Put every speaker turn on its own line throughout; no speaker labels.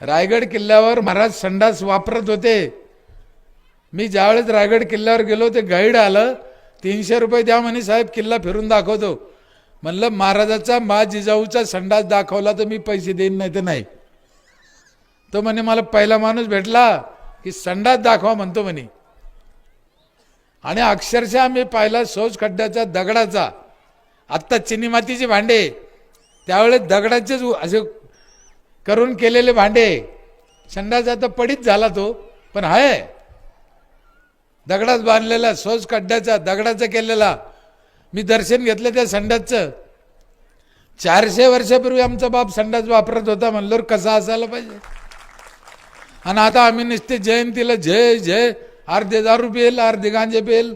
रायगड किल्ल्यावर महाराज संडास वापरत होते. मी ज्यावेळेस रायगड किल्ल्यावर गेलो ते गाईड आलं, 300 रुपये द्या म्हणे साहेब, किल्ला फिरून दाखवतो. म्हणलं महाराजाचा मा जिजाऊचा संडास दाखवला तर मी पैसे देईन, नाही तर नाही. तो म्हणे मला पहिला माणूस भेटला की संडास दाखवा म्हणतो म्हणे. आणि अक्षरशः मी पाहिला शौच खड्ड्याचा दगडाचा. आत्ता चिनी मातीचे भांडे, त्यावेळेस दगडाचेच असे करून केलेले भांडे. संडास आता पडीत झाला तो, पण आहे दगडात बांधलेला, शौच खड्ड्याचा दगडाचा केलेला. मी दर्शन घेतलं त्या संडासचं. 400 वर्षापूर्वी आमचा बाप संडास वापरत होता म्हणल्यावर कसा असायला पाहिजे. आणि आता आम्ही नुसते जयंतीला जय जय, अर्धे दारू पेल, अर्धे गांजे पेल,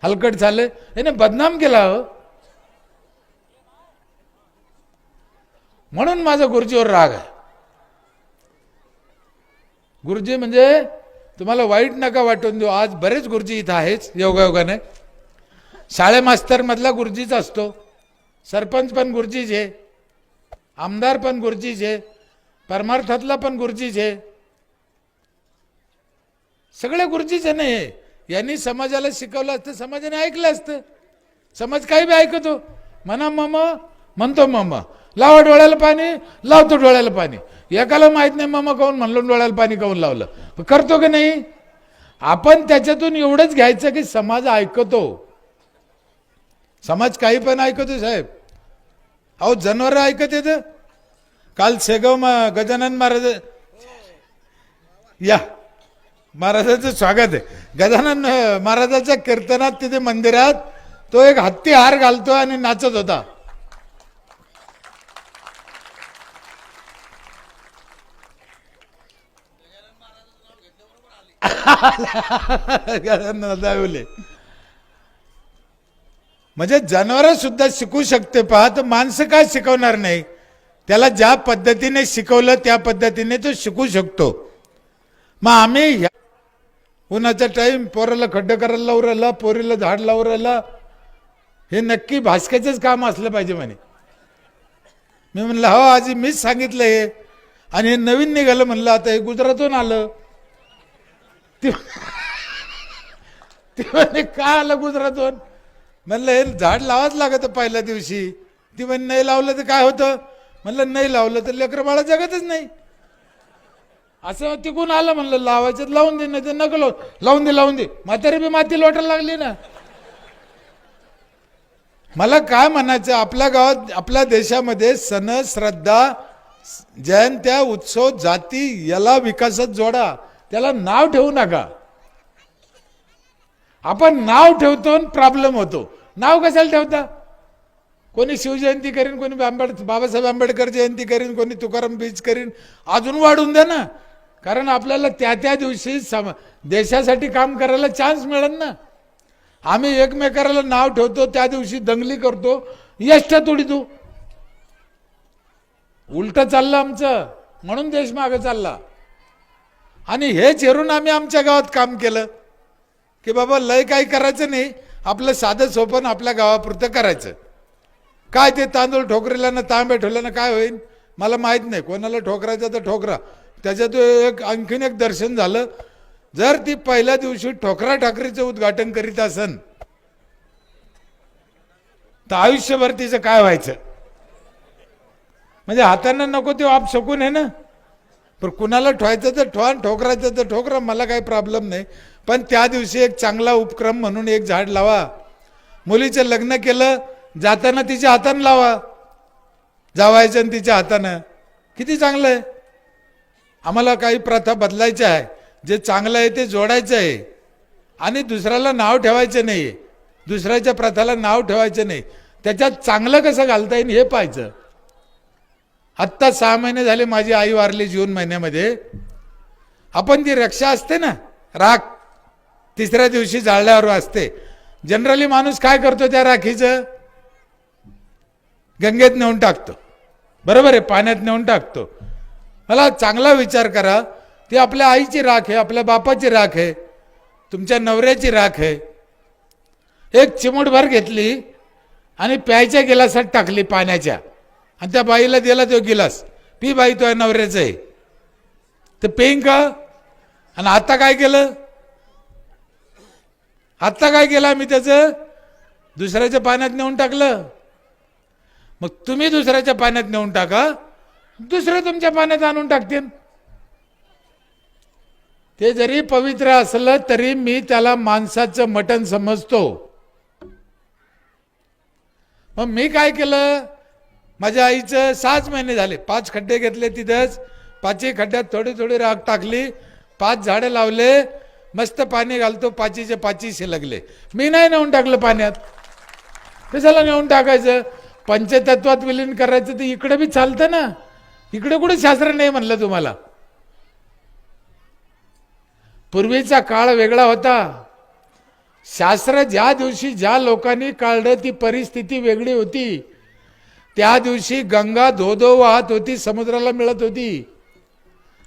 हलकट झाले. याने बदनाम केला हो. म्हणून माझा गुरुजीवर राग आहे. गुरुजी म्हणजे तुम्हाला वाईट नका वाटून देऊ, आज बरेच गुरुजी इथं आहेच योगायोगाने. शाळे मास्तर मधला गुरुजीच असतो, सरपंच पण गुरुजीच आहे, आमदार पण गुरुजीच आहे, परमार्थातला पण गुरुजीच आहे, सगळे गुरुजीच आहे. नाही यांनी समाजाला शिकवलं असतं, समाजाने ऐकलं असतं. समाज काही बी ऐकतो. म्हणा मम म्हणतो मम, लावा डोळ्याला पाणी लावतो डोळ्याला पाणी. एकाला माहित नाही मम काऊन म्हणलो, डोळ्याला पाणी काऊन लावलं, करतो की नाही. आपण त्याच्यातून एवढंच घ्यायचं की समाज ऐकतो. समाज काही पण ऐकतो साहेब. अहो जनावर ऐकत येत. काल शेगाव गजानन महाराज या महाराजाचं स्वागत आहे. गजानन महाराजाच्या कीर्तनात तिथे मंदिरात तो एक हत्ती हार घालतो आणि नाचत होता. म्हणजे जनावर सुद्धा शिकू शकते पहा, तर माणसं काय शिकवणार नाही. त्याला ज्या पद्धतीने शिकवलं त्या पद्धतीने तो शिकू शकतो. मग आम्ही उन्हाचा टाइम पोराला खड्डे करायला लावून राहिला, पोरीला झाड लावून राहिला, हे नक्की भास्क्याचंच काम असलं पाहिजे म्हणे. मी म्हणलं हो आजी मीच सांगितलं हे, आणि हे नवीन निघालं म्हणलं. आता हे गुजरातून आलं. ती म्हणे काय आलं गुजरातून. म्हणलं हे झाड लावाच लागत पहिल्या दिवशी. ती म्हणे नाही लावलं तर काय होतं. म्हणलं नाही लावलं तर लेकरं बाळा जगतच नाही. असं तिकून आलं. म्हणलं लावायचं लावून दे, नाही तर नको लावून दे. लावून दे म्हातारी बी माती लोटायला लागली ना. मला काय म्हणायचं, आपल्या गावात आपल्या देशामध्ये सण श्रद्धा जयंत्या उत्सव जाती याला विकासात जोडा, त्याला नाव ठेवू नका. आपण नाव ठेवतो प्रॉब्लेम होतो. नाव कशाला ठेवता. कोणी शिवजयंती करीन, कोणी बाबासाहेब आंबेडकर जयंती करीन, कोणी तुकाराम बीज करीन. अजून वाढून द्या ना, कारण आपल्याला त्या त्या दिवशी देशासाठी काम करायला चान्स मिळेल ना. आम्ही एकमेकाला नाव ठेवतो, त्या दिवशी दंगली करतो, यष्ट तोडीतो. उलट चाललं आमचं, म्हणून देश मागे चालला. आणि हे चिरून आम्ही आमच्या गावात काम केलं की बाबा लय काही करायचं नाही, आपलं साधं सोपं आपल्या गावापुरतं करायचं. काय ते तांदूळ ठोकरेला ना तांबे ठेवल्यानं काय होईल मला माहीत नाही. कोणाला ठोकरायचं तर ठोकरा. त्याच्यात आणखीन एक दर्शन झालं, जर ती पहिल्या दिवशी ठोकरा ठाकरीचं उद्घाटन करीत असन तर आयुष्यभर तिचं काय व्हायचं. म्हणजे हातानं नको ते आप शकून आहे ना. पण कुणाला ठेवायचं तर ठेवा, ठोकरायचं तर ठोकरा, मला काही प्रॉब्लेम नाही. पण त्या दिवशी एक चांगला उपक्रम म्हणून एक झाड लावा. मुलीचं लग्न केलं जाताना तिच्या हातानं लावा, जावायचं आणि तिच्या हातानं. किती चांगलं आहे. आम्हाला काही प्रथा बदलायच्या आहे. जे चांगलं आहे ते जोडायचं आहे आणि दुसऱ्याला नाव ठेवायचं नाही. दुसऱ्याच्या प्रथाला नाव ठेवायचं नाही. त्याच्यात चांगलं कसं घालता येईल हे पाहायचं. आत्ता 6 महिने झाले माझी आई वारली जून महिन्यामध्ये. आपण ती रक्षा असते ना, राख 3ऱ्या दिवशी जाळल्यावर असते. जनरली माणूस काय करतो त्या राखीचं, गंगेत नेऊन टाकतो. बरोबर आहे, पाण्यात नेऊन टाकतो. मला चांगला विचार करा, ती आपल्या आईची राख आहे, आपल्या बापाची राख आहे, तुमच्या नवऱ्याची राख आहे. एक चिमूटभर घेतली आणि प्यायच्या गिलासात टाकली पाण्याच्या, आणि त्या बाईला दिला तो गिलास, पी बाई तो नवऱ्याचं आहे. तर पेईन का? आणि आता काय केलं? आता काय केलं आम्ही? त्याचं दुसऱ्याच्या पाण्यात नेऊन टाकलं. मग तुम्ही दुसऱ्याच्या पाण्यात नेऊन टाका, दुसरे तुमच्या पाण्यात आणून टाकतील. ते जरी पवित्र असलं तरी मी त्याला माणसाचं मटण समजतो. मग मी काय केलं? माझ्या आईचं 6 महिने झाले, 5 खड्डे घेतले तिथंच, 5ही खड्ड्यात थोडी थोडी राख टाकली, 5 झाडं लावले, मस्त पाणी घालतो, 5चे 5 शिलगले. मी नाही नेऊन टाकलं पाण्यात. कशाला नेऊन टाकायचं? पंचतत्वात विलीन करायचं तर इकडे बी चालतं ना. इकडे कुठे शास्त्र नाही म्हणलं तुम्हाला? पूर्वीचा काळ वेगळा होता. शास्त्र ज्या दिवशी ज्या लोकांनी काढलं ती परिस्थिती वेगळी होती. त्या दिवशी गंगा धोधो वाहत होती, समुद्राला मिळत होती.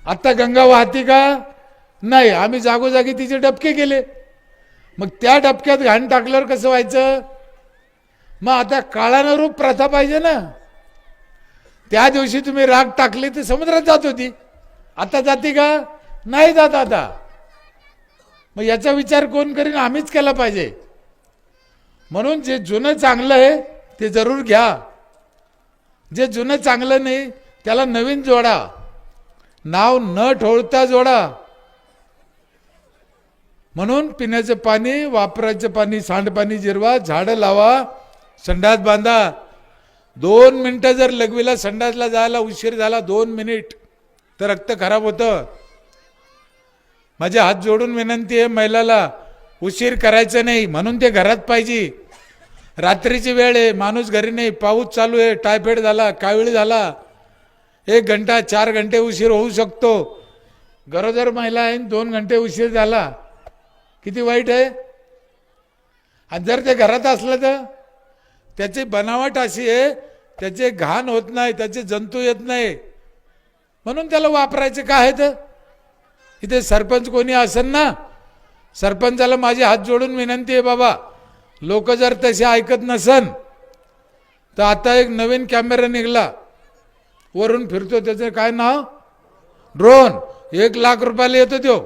आता गंगा वाहती का? नाही. आम्ही जागोजागी तिचे डबके केले. मग त्या डबक्यात घाण टाकल्यावर कसं व्हायचं? मग आता काळानं रूप प्रथा पाहिजे ना. त्या दिवशी तुम्ही राख टाकली तर समुद्रात जात होती, आता जाती का? नाही जात आता. मग याचा विचार कोण करीन? आम्हीच केला पाहिजे. म्हणून जे जुनं चांगलं आहे ते जरूर घ्या. जे जुनं चांगलं नाही त्याला नवीन जोडा. नाव न ठोळता जोडा. म्हणून पिण्याचं पाणी, वापरायचं पाणी, सांडपाणी जिरवा, झाडं लावा, संडास बांधा. 2 मिनिटं जर लघवीला संडासला जायला उशीर झाला, 2 मिनिट, तर रक्त खराब होतं. माझे हात जोडून विनंती आहे महिलाला, उशीर करायचं नाही. म्हणून ते घरात पाहिजे. रात्रीची वेळ आहे, माणूस घरी नाही, पाऊस चालू आहे, टायफॉइड झाला, कावीळ झाला, 1 घंटा 4 घंटे उशीर होऊ शकतो. गरोदर महिला आहे, 2 घंटे उशीर झाला, किती वाईट आहे. आणि जर ते घरात असलं तर त्याची बनावट अशी आहे, त्याचे घाण होत नाही, त्याचे जंतू येत नाही, म्हणून त्याला वापरायचं काय आहे. तर इथे सरपंच कोणी असेल ना, सरपंचाला माझे हात जोडून विनंती आहे, बाबा लोक जर तसे ऐकत नसन तर आता एक नवीन कॅमेरा निघाला, वरून फिरतो, त्याचं काय नाव? ड्रोन. 1 लाख रुपयाला येतो तो,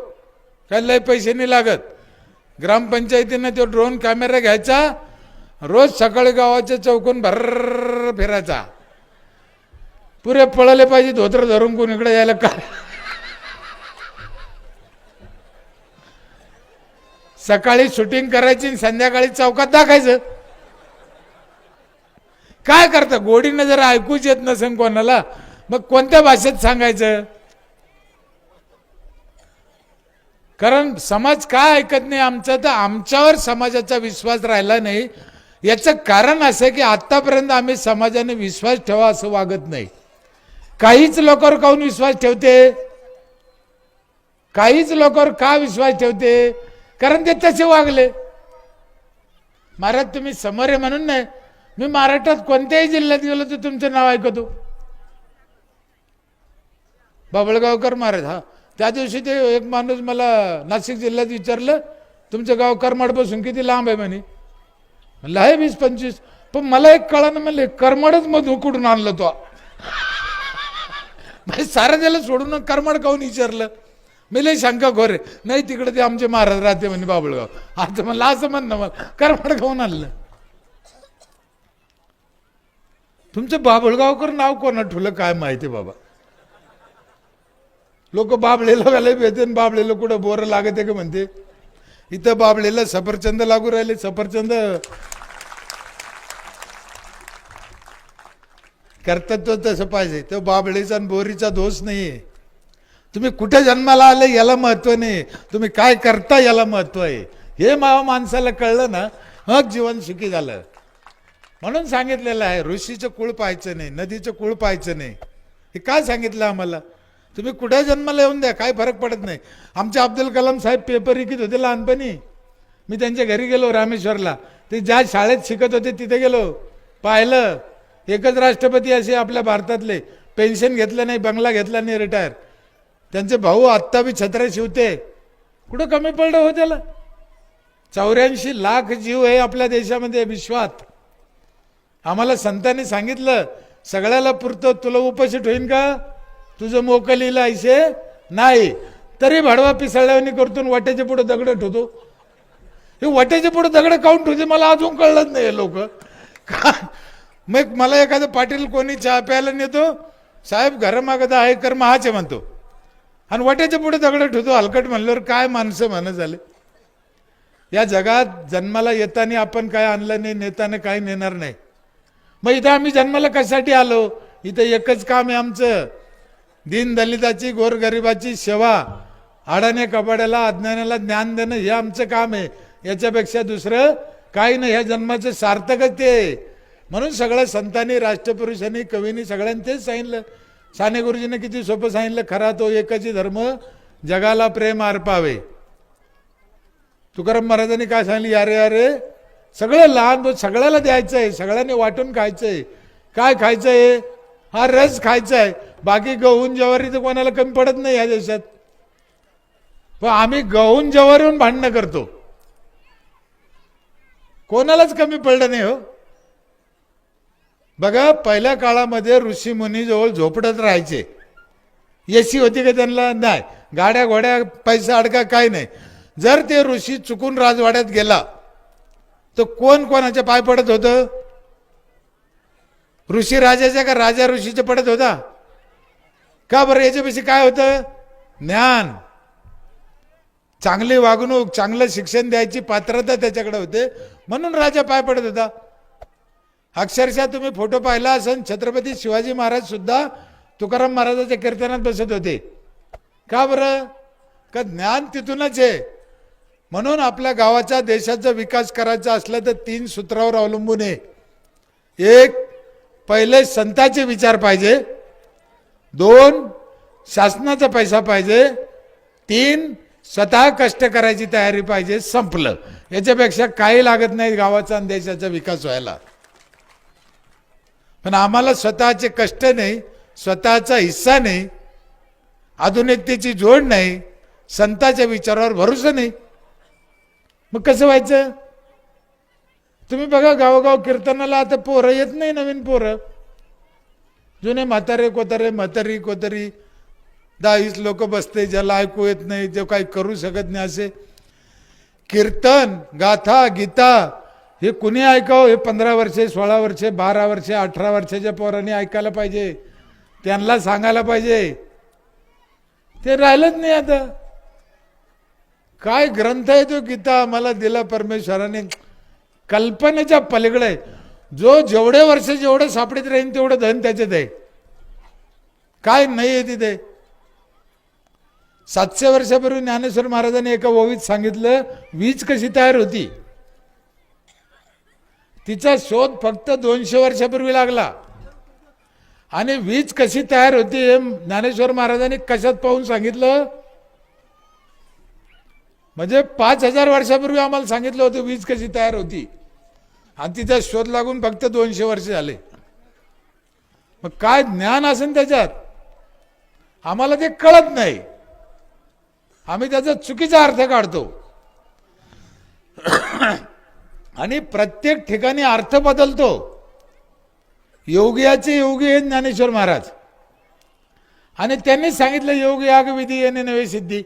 काय लय पैसे नाही लागत. ग्रामपंचायतीनं तो ड्रोन कॅमेरा घ्यायचा, रोज सकाळी गावाच्या चौकून भर फिरायचा. पुरे पळले पाहिजे धोत्र धरून, कोण इकडे यायला काय. सकाळी शूटिंग करायची, संध्याकाळी चौकात दाखायचं. काय करतं? गोडीनं जर ऐकूच येत नसेल कोणाला, मग कोणत्या भाषेत सांगायचं? कारण समाज काय ऐकत नाही आमचा, तर आमच्यावर समाजाचा विश्वास राहिला नाही. याचं कारण असं की आतापर्यंत आम्ही समाजाने विश्वास ठेवा असं वागत नाही. काहीच लोकांवर काहून विश्वास ठेवते? काहीच लोकांवर का विश्वास ठेवते? कारण ते तसे वागले. महाराज तुम्ही समोर आहे म्हणून नाही, मी महाराष्ट्रात कोणत्याही जिल्ह्यात गेलो तर तुमचं नाव ऐकतो. बाबळगावकर महाराज. हा, त्या दिवशी ते एक माणूस मला नाशिक जिल्ह्यात विचारलं, तुमचं गाव करमाडपासून किती लांब आहे म्हणे. म्हणलं आहे 20-25. पण मला एक कळानं, म्हणले करमाडच मधून कुठून आणलं तो. सारं त्याला सोडून करमाड काहून विचारलं? मी लय शंका खोरे. नाही तिकडे ते आमचे महाराज राहते म्हणे बाबळगाव. आता म्हणलं असं म्हणणं, मला करमाड खाऊन आणलं. तुमचं बाबळगावकर नाव कोणा ठुलं काय माहिती बाबा. लोक बाबळेला घालाय भेटते, बाबळेला कुठं बोरं लागत आहे का म्हणते. इथं बाबळेला सफरचंद लागू राहिले. सफरचंद कर्तृत्व तसं पाहिजे. तो बाबळेचा आणि बोरीचा दोष नाहीये. तुम्ही कुठे जन्माला आले याला महत्व नाही, तुम्ही काय करता याला महत्व आहे. हे माणसाला कळलं ना, मग जीवन सुखी झालं. म्हणून सांगितलेलं आहे, ऋषीचं कुळ पाहायचं नाही, नदीचं कुळ पाहायचं नाही. हे काय सांगितलं आम्हाला? तुम्ही कुठे जन्माला येऊन द्या, काय फरक पडत नाही. आमचे अब्दुल कलाम साहेब पेपर लिखित होते लहानपणी. मी त्यांच्या घरी गेलो रामेश्वरला. ते ज्या शाळेत शिकत होते तिथे गेलो, पाहिलं. एकच राष्ट्रपती असे आपल्या भारतातले, पेन्शन घेतलं नाही, बंगला घेतला नाही, रिटायर. त्यांचे भाऊ आत्ता बी छत्र्या शिवते. कुठं कमी पडलं हो त्याला? 84 लाख जीव आहे आपल्या देशामध्ये, विश्वात. आम्हाला संतांनी सांगितलं, सगळ्याला पुरतं, तुला उपाशी ठेवीन का? तुझं मोकलीला ऐसे नाही, तरी भाडवा पिसाळ्याने करतो, वाट्याच्या पुढे दगड ठेवतो. हे वाट्याच्या पुढे दगड काऊन ठेवते मला अजून कळलंच नाही लोक का. मग मला एखादं पाटील कोणी चहा प्यायला नेतो, साहेब घरामागं आहे कर महाचे म्हणतो, आणि वाट्याच्या पुढे दगड ठेवतो हलकट. म्हणल्यावर काय माणसं म्हणत झाले. या जगात जन्माला येताना आपण काय आणलं नाही, नेताना काही नेणार नाही. मग इथं आम्ही जन्माला कशासाठी आलो? इथं एकच काम आहे आमचं, दीन दलिताची गोरगरिबाची सेवा, आडाने कबाड्याला अज्ञानाला ज्ञान देणं हे आमचं काम आहे. याच्यापेक्षा दुसरं काही नाही. ह्या जन्माचं सार्थकच ते. म्हणून सगळं संतांनी, राष्ट्रपुरुषांनी, कवींनी सगळ्यांनी तेच सांगितलं. साने गुरुजीने किती सोपं सांगितलं, खरा तो एकच धर्म जगाला प्रेम अर्पावे. तुकाराम महाराजांनी काय सांगितलं, यारे यारे सगळं लहान सगळ्याला द्यायचंय, सगळ्यांनी वाटून खायचंय. काय खायचंय? हा रस खायचाय. बाकी गहून ज्वारी तर कोणाला कमी पडत नाही या देशात. पण आम्ही गहून ज्वारीहून भांडणं करतो, कोणालाच कमी पडलं नाही हो. बघा पहिल्या काळामध्ये ऋषी मुनी जवळ झोपडत राहायचे. एसी होती का त्यांना? नाही. गाड्या घोड्या पैसा अडका काय नाही. जर ते ऋषी चुकून राजवाड्यात गेला तर कोण कोणाच्या पाय पडत होतं? ऋषी राजाच्या का राजा ऋषीच्या पडत होता का? बरं याच्यापेक्षा काय होतं? ज्ञान, चांगली वागणूक, चांगलं शिक्षण द्यायची पात्रता त्याच्याकडे होते, म्हणून राजा पाय पडत होता. अक्षरशः तुम्ही फोटो पाहिला असेल, छत्रपती शिवाजी महाराज सुद्धा तुकाराम महाराजाच्या कीर्तनात बसत होते. का बरं? का ज्ञान तिथूनच आहे. म्हणून आपल्या गावाचा देशाचा विकास करायचा असला तर 3 सूत्रावर अवलंबून आहे. एक, पहिले संतांचे विचार पाहिजे. 2, शासनाचा पैसा पाहिजे. 3, स्वतः कष्ट करायची तयारी पाहिजे. संपलं. याच्यापेक्षा काही लागत नाही गावाचा आणि देशाचा विकास व्हायला. पण आम्हाला स्वतःचे कष्ट नाही, स्वतःचा हिस्सा नाही, आधुनिकतेची जोड नाही, संतांच्या विचारावर भरोसा नाही. मग कसं व्हायचं? तुम्ही बघा गावोगाव कीर्तनाला आता पोरं येत नाही, नवीन पोरं, जुने म्हातारे कोतारे, म्हातारी कोतारी 10-20 लोक बसते, ज्याला ऐकू येत नाही, जे काही करू शकत नाही. असे कीर्तन, गाथा, गीता हे कुणी ऐकावं? हे 15 वर्षे, 16 वर्षे, 12 वर्षे, 18 वर्षाच्या पोरांनी ऐकायला पाहिजे, त्यांना सांगायला पाहिजे. ते राहिलंच नाही. आता काय ग्रंथ आहे तो गीता, मला दिला परमेश्वराने, कल्पनेच्या पलीकडे. जो जेवढे वर्ष जेवढे सापडीत राहीन तेवढं धन त्याच्यात आहे, काय नाही आहे तिथे. 700 वर्षापूर्वी ज्ञानेश्वर महाराजांनी एका ओवीत सांगितलं, वीज कशी तयार होती. तिचा शोध फक्त 200 वर्षापूर्वी लागला. आणि वीज कशी तयार होती हे ज्ञानेश्वर महाराजांनी कशात पाहून सांगितलं? म्हणजे 5000 वर्षापूर्वी आम्हाला सांगितलं होतं वीज कशी तयार होती, आणि तिचा शोध लागून फक्त 200 वर्ष झाले. मग काय ज्ञान असेल त्याच्यात? आम्हाला ते कळत नाही, आम्ही त्याचा चुकीचा अर्थ काढतो. आणि प्रत्येक ठिकाणी अर्थ बदलतो. योगियाचे योगी आहेत ज्ञानेश्वर महाराज, आणि त्यांनी सांगितलं योग याग विधी येणे नवे सिद्धी.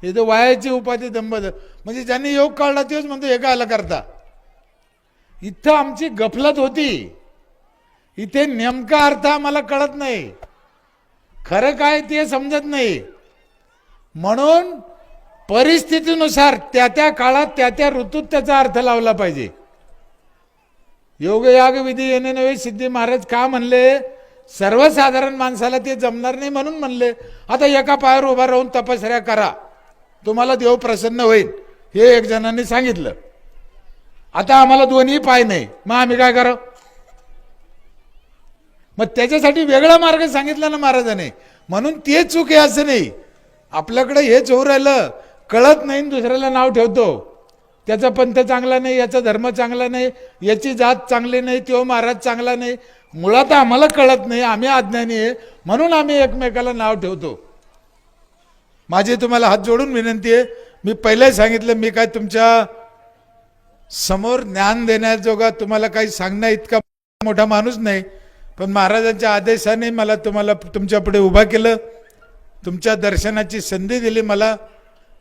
हे तर वायाची उपाधी दंबद, म्हणजे ज्यांनी योग काढला तेच म्हणतो हे काय करता. इथं आमची गफलत होती. इथे नेमका अर्थ आम्हाला कळत नाही, खरं काय ते समजत नाही. म्हणून परिस्थितीनुसार त्या त्या काळात त्या त्या ऋतूत त्याचा अर्थ लावला पाहिजे. योग याग विधी येणे नवे सिद्धी महाराज का म्हणले? सर्वसाधारण माणसाला ते जमणार नाही म्हणून म्हणले. आता एका पायावर उभा राहून तपश्चर्या करा, तुम्हाला देव प्रसन्न होईल, हे एक जणांनी सांगितलं. आता आम्हाला दोन्ही पाय नाही, मग आम्ही काय करावं? मग त्याच्यासाठी वेगळा मार्ग सांगितला ना महाराजांनी. म्हणून ते चूक आहे असं नाही. आपल्याकडे हेच होऊ राहिलं, कळत नाही, दुसऱ्याला नाव ठेवतो. त्याचा पंथ चांगला नाही, याचा धर्म चांगला नाही, याची जात चांगली नाही, तो महाराज चांगला नाही. मुळात आम्हाला कळत नाही, आम्ही अज्ञानी आहे, म्हणून आम्ही एकमेकाला नाव ठेवतो. माझी तुम्हाला हात जोडून विनंती आहे, मी पहिले सांगितलं मी काय तुमच्या समोर ज्ञान देण्याजोगा तुम्हाला काही सांगण्या इतका मोठा माणूस नाही, पण महाराजांच्या आदेशाने मला तुम्हाला तुमच्या पुढे उभा केलं. तुमच्या दर्शनाची संधी दिली मला.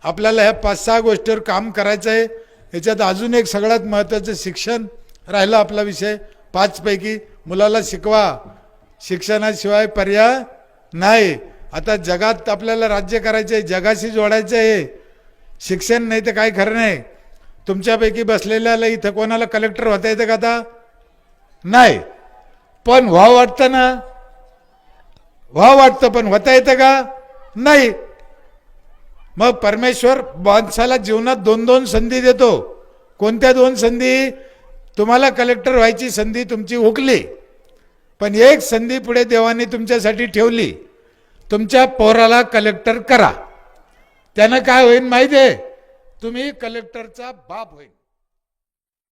आपल्याला ह्या 5-6 गोष्टीवर काम करायचं आहे. याच्यात अजून एक सगळ्यात महत्त्वाचं शिक्षण राहिला आपला विषय. 5 पैकी मुलाला शिकवा, शिक्षणाशिवाय पर्याय नाही. आता जगात आपल्याला राज्य करायचं आहे, जगाशी जोडायचं आहे. शिक्षण नाही तर काय खरं नाही. तुमच्यापैकी बसलेल्याला इथं कोणाला कलेक्टर होता येतं का आता? नाही. पण व्हावं वाटतं ना, व्हावं वाटतं, पण होता येतं का? नाही. मग परमेश्वर माणसाला जीवनात 2-2 संधी देतो. कोणत्या 2 संधी? तुम्हाला कलेक्टर व्हायची संधी तुमची हुकली, पण एक संधी पुढे देवाने तुमच्यासाठी ठेवली. तुमच्या पोराला कलेक्टर करा. त्यानं काय होईल माहिती आहे? तुम्ही कलेक्टरचा बाप होईल.